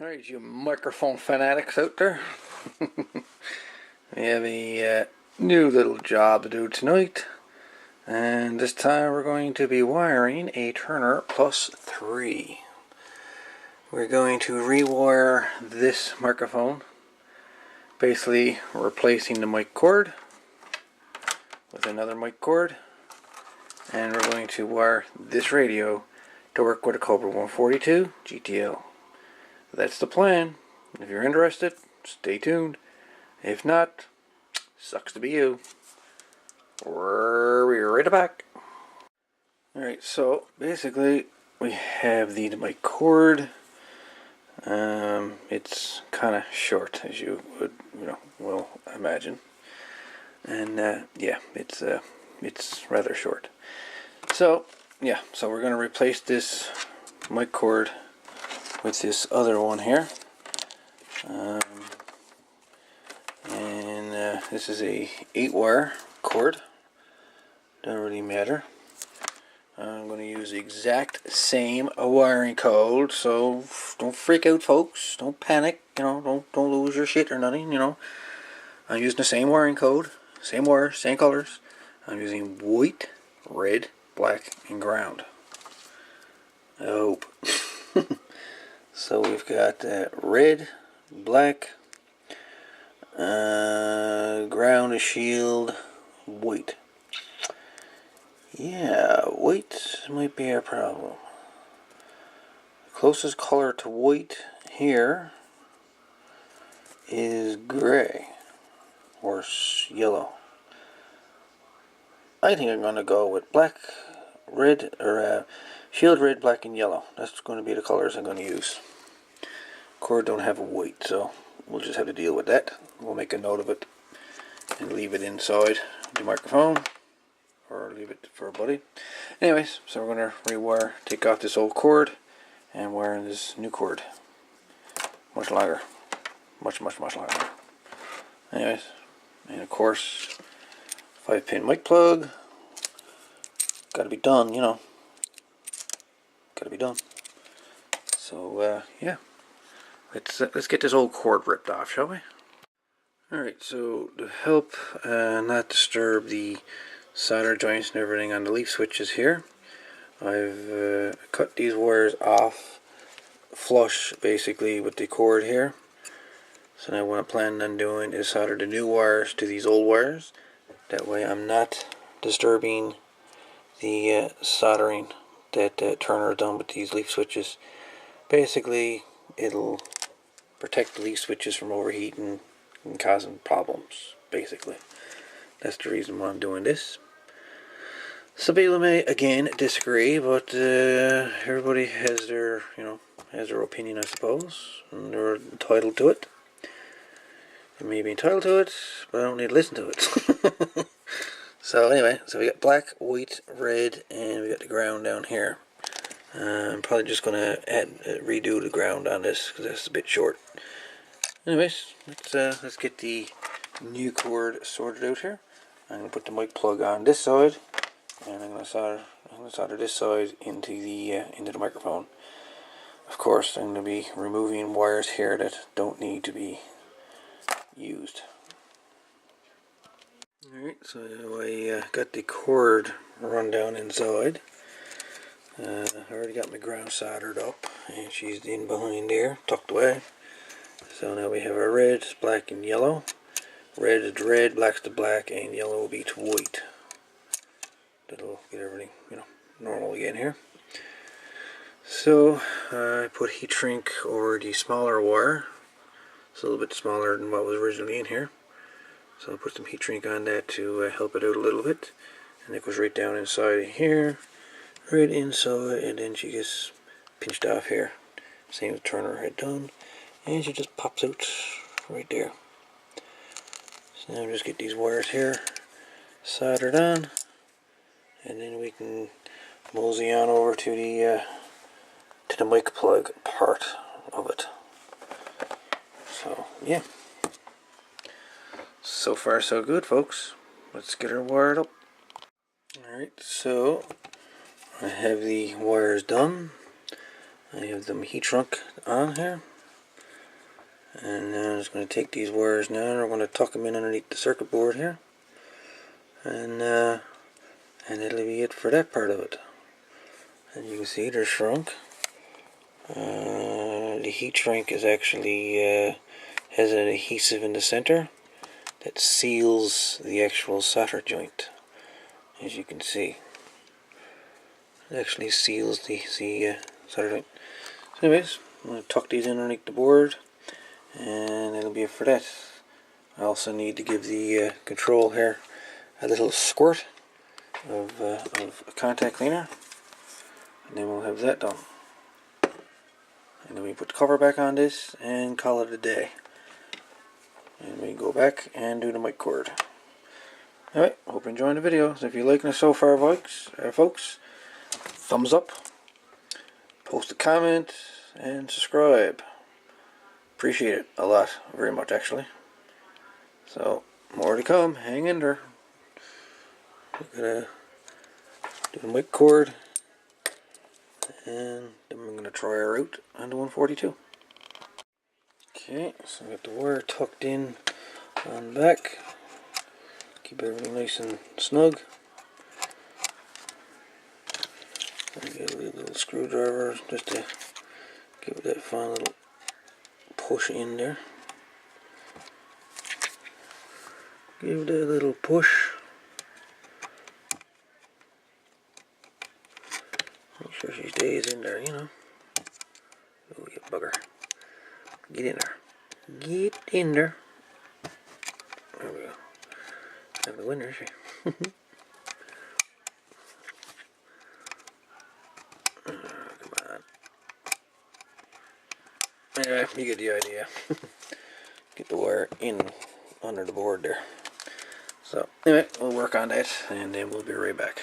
Alright, you microphone fanatics out there. We have a new little job to do tonight. And this time we're going to be wiring a Turner Plus 3. We're going to rewire this microphone. Basically replacing the mic cord with another mic cord. And we're going to wire this radio to work with a Cobra 142 GTL. That's the plan. If you're interested, stay tuned. If not, sucks to be you. We're right back. Alright, so basically we have the mic cord. It's kind of short, as you would, will imagine. And yeah, it's rather short. So yeah, so we're going to replace this mic cord with this other one here, and this is a 8-wire cord. Doesn't really matter. I'm going to use the exact same wiring code, so don't freak out, folks. Don't panic. Don't lose your shit or nothing. I'm using the same wiring code, same wires, same colors. I'm using white, red, black, and ground. I hope. So we've got red, black, ground, shield, white. Yeah, white might be our problem. The closest color to white here is gray or yellow. I think I'm going to go with black, red, or shield, red, black, and yellow. That's going to be the colors I'm going to use. Cord don't have a weight, so we'll just have to deal with that. We'll make a note of it and leave it inside the microphone, or leave it for a buddy. Anyways, so we're going to rewire, take off this old cord and wire in this new cord. Much longer. Much longer. Anyways, and of course, 5-pin mic plug. Gotta be done, Gotta be done. So, yeah. Let's get this old cord ripped off, shall we? Alright, so to help not disturb the solder joints and everything on the leaf switches here, I've cut these wires off flush basically with the cord here. So now what I'm planning on doing is solder the new wires to these old wires. That way I'm not disturbing the soldering that Turner done with these leaf switches. Basically, it'll protect the leaf switches from overheating and causing problems, basically. That's the reason why I'm doing this. Some people may, again, disagree, but everybody has their, has their opinion, I suppose, and they're entitled to it. They may be entitled to it, but I don't need to listen to it. So anyway, so we got black, white, red, and we got the ground down here. I'm probably just going to redo the ground on this because that's a bit short. Anyways, let's get the new cord sorted out here. I'm going to put the mic plug on this side, and I'm going to solder this side into the microphone. Of course, I'm going to be removing wires here that don't need to be used. Alright, so I got the cord run down inside. I already got my ground soldered up, and she's in behind there, tucked away. So now we have our red, black, and yellow. Red is red, black's to black, and yellow will be to white. That'll get everything, normal again here. So I put heat shrink over the smaller wire. It's a little bit smaller than what was originally in here. So I'll put some heat shrink on that to help it out a little bit. And it goes right down inside here. Right inside, and then she gets pinched off here. Same as Turner had done. And she just pops out right there. So now just get these wires here soldered on. And then we can mosey on over to the mic plug part of it. So, yeah. So far so good, folks. Let's get her wired up. Alright, so I have the wires done. I have them heat shrunk on here. And I'm just going to take these wires now and we're going to tuck them in underneath the circuit board here. And that'll be it for that part of it. And you can see they're shrunk. The heat shrink is actually has an adhesive in the center that seals the actual solder joint, as you can see. It actually seals the solder joint. So anyways, I'm going to tuck these in underneath the board, and it'll be it for that. I also need to give the control here a little squirt of contact cleaner, and then we'll have that done. And then we put the cover back on this and call it a day. And we go back and do the mic cord. Alright, hope you're enjoying the video. So if you're liking it so far, folks, thumbs up, post a comment, and subscribe. Appreciate it a lot, very much actually. So, more to come. Hang in there. We're gonna do the mic cord, and then we're gonna try her out on the 142. Okay, so we got the wire tucked in on the back. Keep everything nice and snug. And get a little screwdriver just to give it that fine little push in there. Give it a little push. Make sure she stays in there, you know. Oh, you bugger. Get in there. Get in there. There we go. Have the winner, she. Come on. Anyway, you get the idea. Get the wire in under the board there. So, anyway, we'll work on that and then we'll be right back.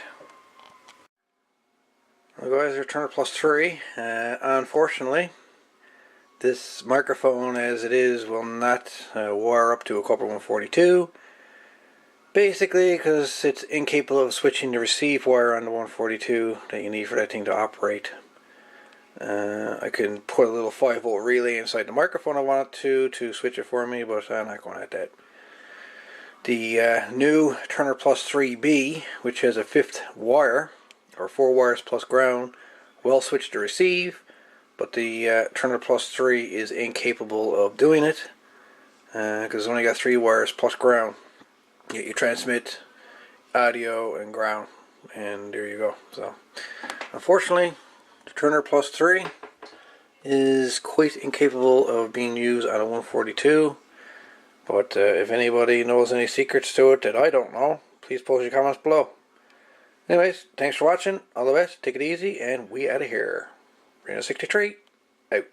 Well guys, we're Turner Plus 3. Unfortunately, this microphone as it is will not wire up to a Cobra 142. Basically because it's incapable of switching the receive wire on the 142 that you need for that thing to operate. I can put a little 5-volt relay inside the microphone I want it to switch it for me, but I'm not going at that. The new Turner Plus 3B, which has a 5th wire, or 4 wires plus ground, will switch to receive, but the Turner Plus 3 is incapable of doing it because it's only got 3 wires plus ground. You transmit audio and ground, and there you go. So unfortunately, the Turner Plus 3 is quite incapable of being used on a 142. But if anybody knows any secrets to it that I don't know, please post your comments below. Anyways, thanks for watching. All the best. Take it easy, and we out of here. Reno 63 out.